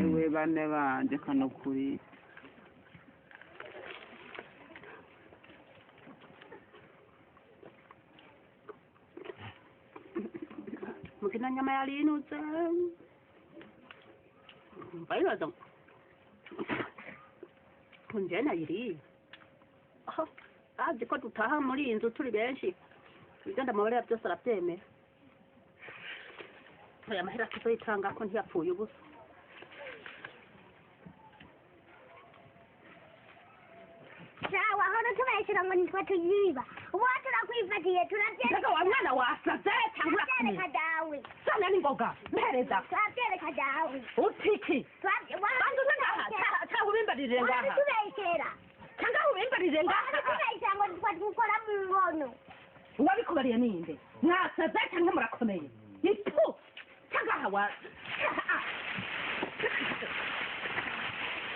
ewe bane banje kano kuri mukina nyama yalinutse bayibaza kunjena yiri azi ko dutaha muri iyi nzu turi benshi ibyo ndamubare byose arabyemera aya mahera tuzoyitanga ko ntiyapfuye ubusa sawa hano tubeshera ngo nitwe tuyiba ubu turakwifatiye turabyereka wa mwana wasaze cyangwa turabyereka dawe sana n'ingoga mpereza turabyereka dawe utiki bandu ngaha cyangwa ubimbarire ngaha tubeshera cyangwa ubimbarire ngaha tubeshera ngo nitwe dukora mu ngono wabikubariye ninde mwasaze cyangwa murakomeye ipu cyangwa hawa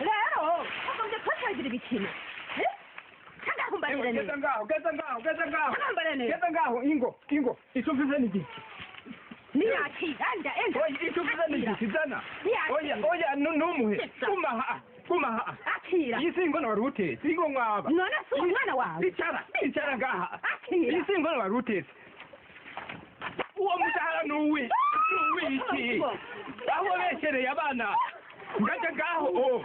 rero ugombye kwatagira ibikino Geza ngaho ingo icyo mvuze ni giki niyakiranda icyo mvuze ni giki zana oya numuhe kumaha akira iyi si ingono wari utetse ingo mwaba none si umwana wawe icara ngaha akira iyi si ingono wari utetse uwo mushahara nuwiki aho beshereye abana ngaja ngaho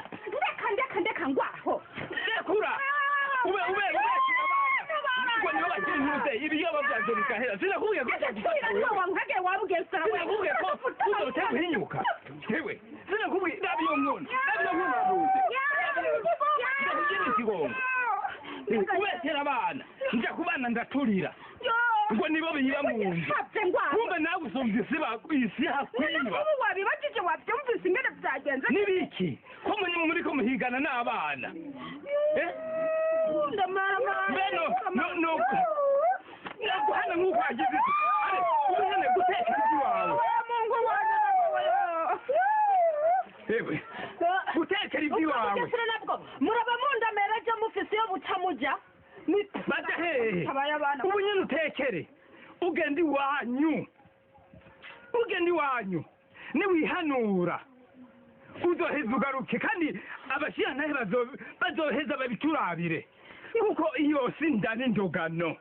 ndeka ngwaho rekura ube ngo niba bakiri nk'ute ibiyoba byanjye bigahera sinakubwiye ko uzoterwa inyuka yewe sinakubwiye nabiyo nkono naruze ndakugena ikigongo ubesera abana njya ku bana ndaturira ngo nibo biba mu nzu kumbe nawe usumvye isi hakwiba wabibajije wabyumvise ingene byagenze nibiki ko muriko muhigana n'abana hano nk'uko wagize ubuhene gutekera iby'iwawe yewe gutekera iby'iwawe muraba mundamera ejo mufise iyo butamujya baja hehe ubu nyine utekere ugenda iwanyu niwihanura uzoheza ugaruke kandi abashirantahe bazoheza babiturabire kuko iyo si inda n'indogano